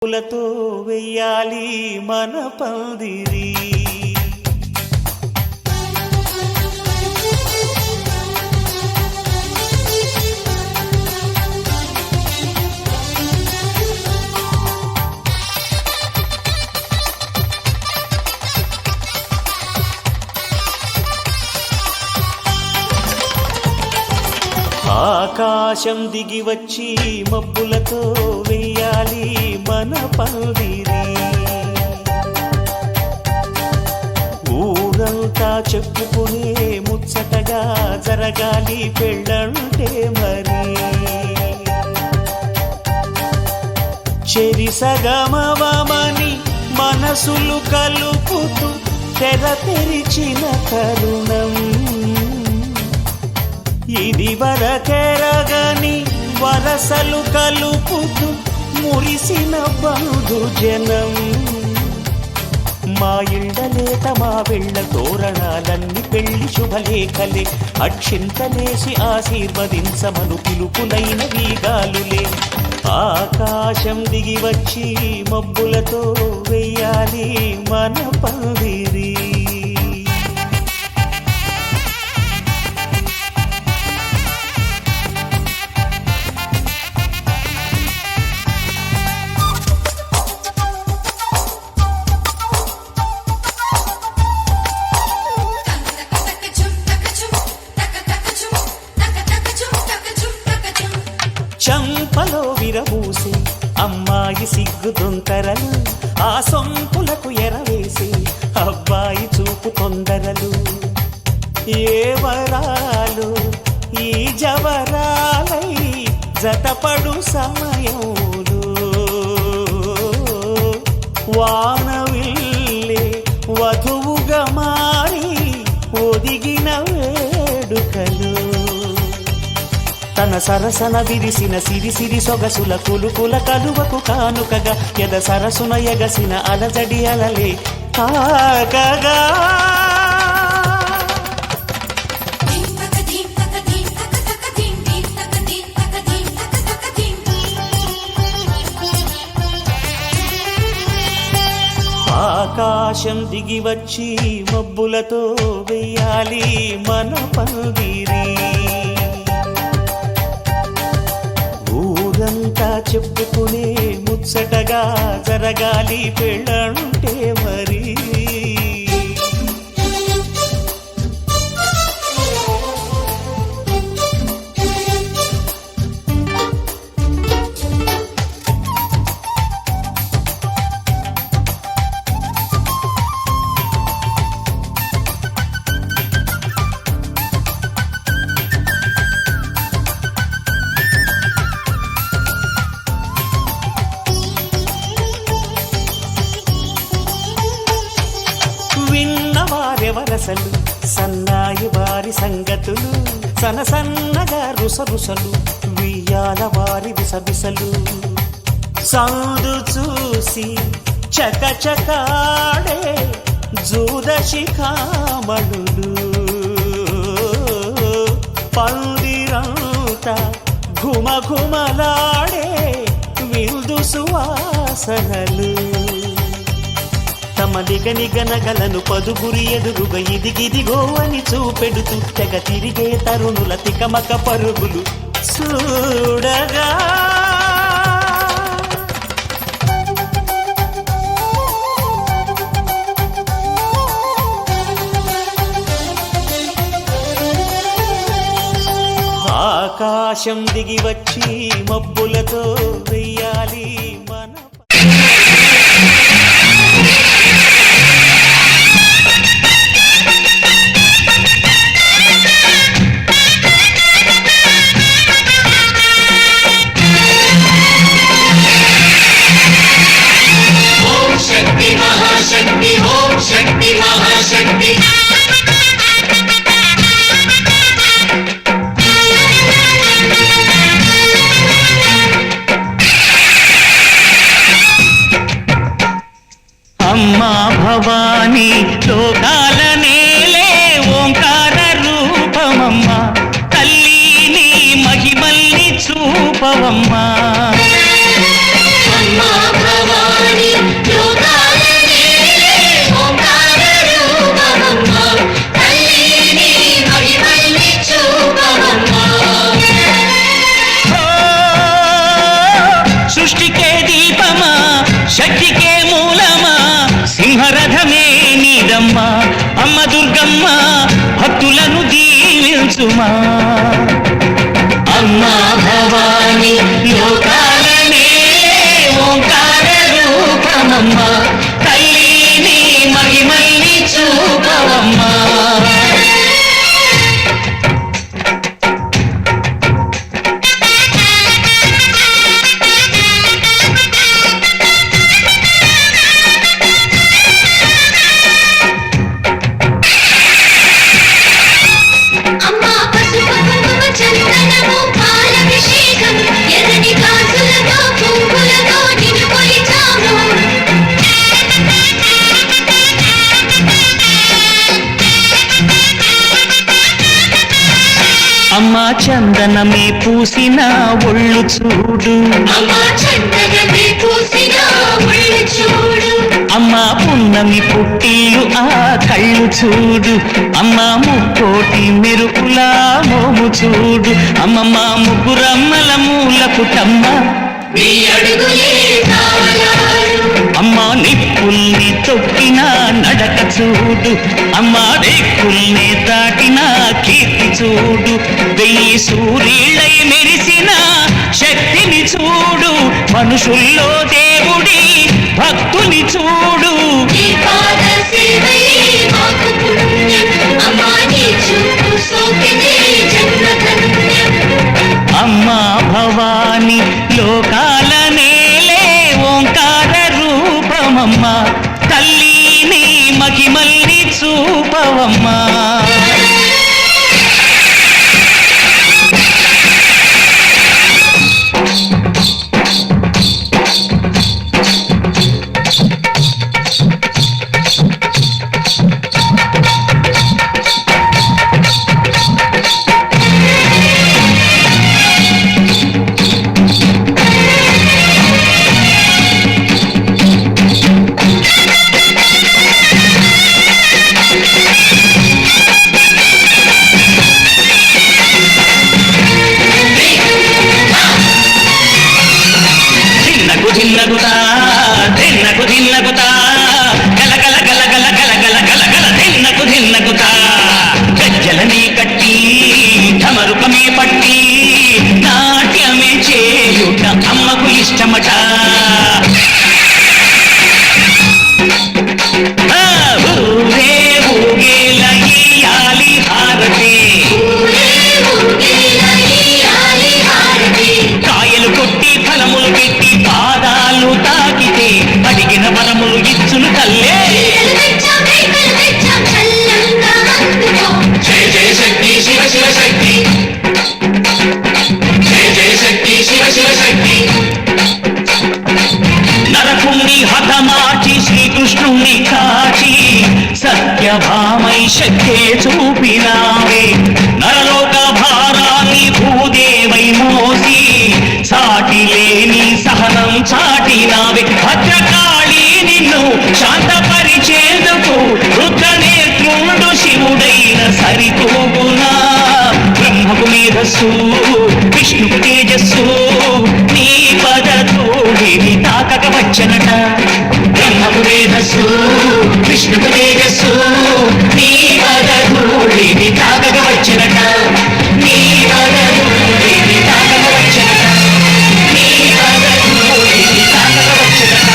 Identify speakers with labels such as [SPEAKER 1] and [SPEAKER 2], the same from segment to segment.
[SPEAKER 1] పూలతో వెయ్యాలి మన పందిరి. ఆకాశం దిగి వచ్చి మబ్బులతో వెయ్యాలి మన పందిరి. ఊరంతా చెప్పుకునే ముచ్చటగా జరగాలి పెళ్ళంటే మరి. చెరిసగమవమని మనసులు కలుపుతూ తెర తెరిచిన తరుణం ఇది వరకెరగని వరసలు కలుపుతూ మురిసిన బంధుజనం. మా ఇళ్ళలేత మా వెళ్ళ తోరణాలన్నీ పెళ్లి శుభలేఖలే. అక్షింతలేసి ఆశీర్వదించమను పిలుపులైన వీగాలులే. ఆకాశం దిగి వచ్చి మబ్బులతో వెయ్యాలి మన పందిరి. చంపలో విరబూసి అమ్మాయి సిగ్గు దొంతరలు, ఆ సొంపులకు ఎరవేసి అబ్బాయి చూపు తొందరలు. ఏ వరాలు ఈ జవరాలై జతపడు సమయంలో వానవిల్లే వధువుగా మారి ఒదిగిన వేడుకలు. తన సరసన విరిసిన సిరిసిరి సొగసుల కులుకుల కలువకు కానుకగా ఎద సరసున ఎగసిన అలజడి అలలే తాకగా. ఆకాశం దిగి వచ్చి మబ్బులతో వెయ్యాలి మన పందిరి. ఊరంతా చెప్పుకునే ముచ్చటగా జరగాలి పెళ్ళంటే మరి. విన్నవారెవరసలు సన్నాయి వారి సంగతులు, సనసన్నగా రుసరుసలు వియ్యాల వారి విసబిసలు. సౌదు చూసి చకచకాడే జూదశిఖామణులు, పందిరంతా ఘుమఘుమలాడే విందు సువాసనలు. తమ నిగనిగనగలను పదుగురి ఎదురుగా ఇదిగిదిగో అని చూపెడుతూ తెగ తిరిగే తరుణుల తికమక పరుగులు చూడగా. ఆకాశం దిగి వచ్చి మబ్బులతో వెయ్యాలి మన.
[SPEAKER 2] शक्ति महाशक्ति ओम शक्ति महाशक्ति.
[SPEAKER 1] అమ్మా భవానీ లోకాల నేలే ఓంకార రూపమమ్మ తల్లి నీ మహిమల్ని చూపవమ్మా.
[SPEAKER 2] అమ్మా భవానీ
[SPEAKER 1] శక్తికే మూలమా సింహరథమే నీదమ్మా అమ్మ దుర్గమ్మ భక్తులను దీవించుమా అమ్మా భవాని లోకాలనే ఓంకార రూపమమ్మా తల్లిని మహిమల్ని చూపవమ్మా అమ్మా చందనమే పూసిన ఒళ్ళు చూడు అమ్మా పున్నమి పుట్టిల్లు ఆ కళ్ళు చూడు అమ్మా ముక్కోటి మెరుపులా మోము చూడు అమ్మమ్మ ముగ్గురమ్మల మూల పుట్టమ్మ అమ్మా నిప్పుల్ని తొక్కిన నడక చూడు అమ్మా రేకుల్ని దాటిన కీర్తి చూడు వెయ్యి సూర్యులై మెరిసిన శక్తిని చూడు మనుషుల్లో దేవుడి భక్తుని చూడు అమ్మా భవాని లోకాల నేలే ఓంకార రూపమమ్మా తల్లిని మహిమల్ని చూపవమ్మా దిన్నగుతా దిన్నకు దిన్నగుతా గల గల గల గల గల గల గల గల దిన్నకు దిన్నగుతా గజ్జలనే కట్టి ఢమరుకమే పట్టి నాట్యమే చేయుట అమ్మకు ఇష్టమట ఊరే ఊగేల ఇయ్యాలి హారతి కాయలు కొట్టి ఫలములు పెట్టి పాదాలు తాకితే అడిగిన వరములు ఇచ్చును తల్లే
[SPEAKER 2] జయ జయ శక్తి శివ శివ శక్తి జయ జయ శక్తి శివ శివ శక్తి
[SPEAKER 1] నరకుణ్ణి హతమార్చి శ్రీకృష్ణుణ్ణి కాచి సత్యభామై శక్తే చూపినావే నరలోక భారాన్ని భూదేవై మోసి సాటి లేని సహనం చాటినావే భద్రకాళి నిన్ను శాంతపరిచేందుకు రుద్రనేత్రుడు శివుడైన సరితూగునా బ్రహ్మకు మేధస్సు విష్ణుకు తేజస్సు నీ పదతోడిని తాకక వచ్చనట బ్రహ్మకు మేధస్సు విష్ణుకు తేజస్సు నీ పదతోడిని తాకక వచ్చనట నీ పదతోడిని తాకక వచ్చనట నీ పదతోడిని తాకక వచ్చనట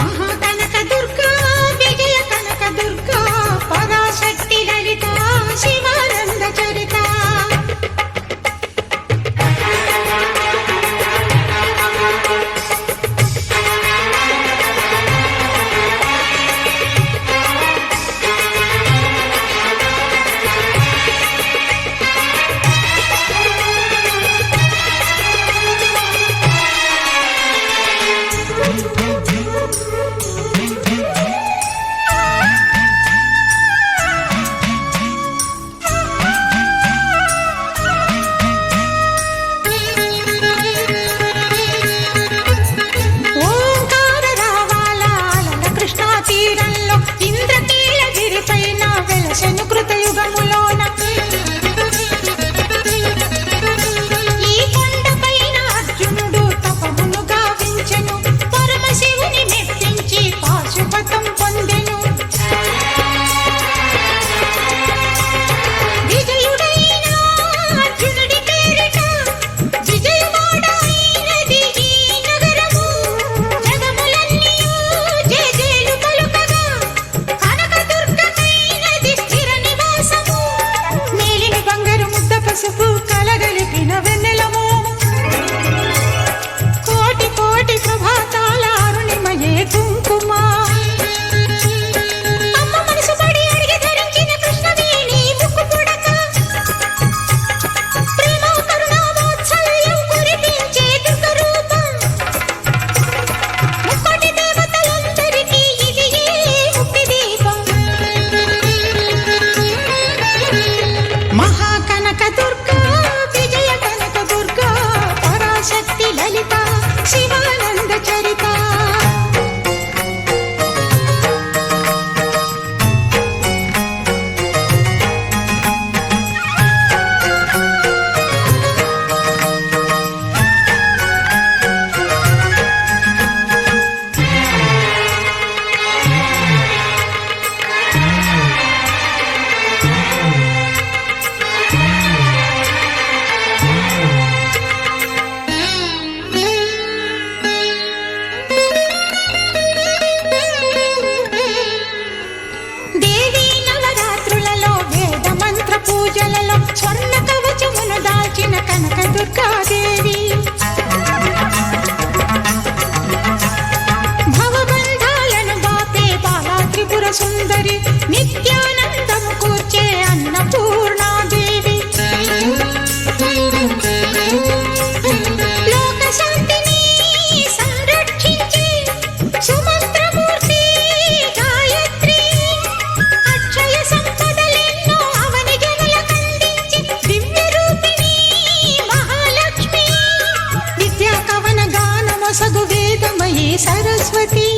[SPEAKER 3] మహాకనక సుందరి నిత్యానందము కూర్చే అన్నపూర్ణాదేవి లోక శాంతిని సంరక్షించే సుమంత్రమూర్తి గాయత్రి అక్షయ సంపదలెన్నో అవని జనులకందించి దివ్య రూపిణి మహాలక్ష్మి విద్యా కవన గానమొసగు వేదమయీ సరస్వతి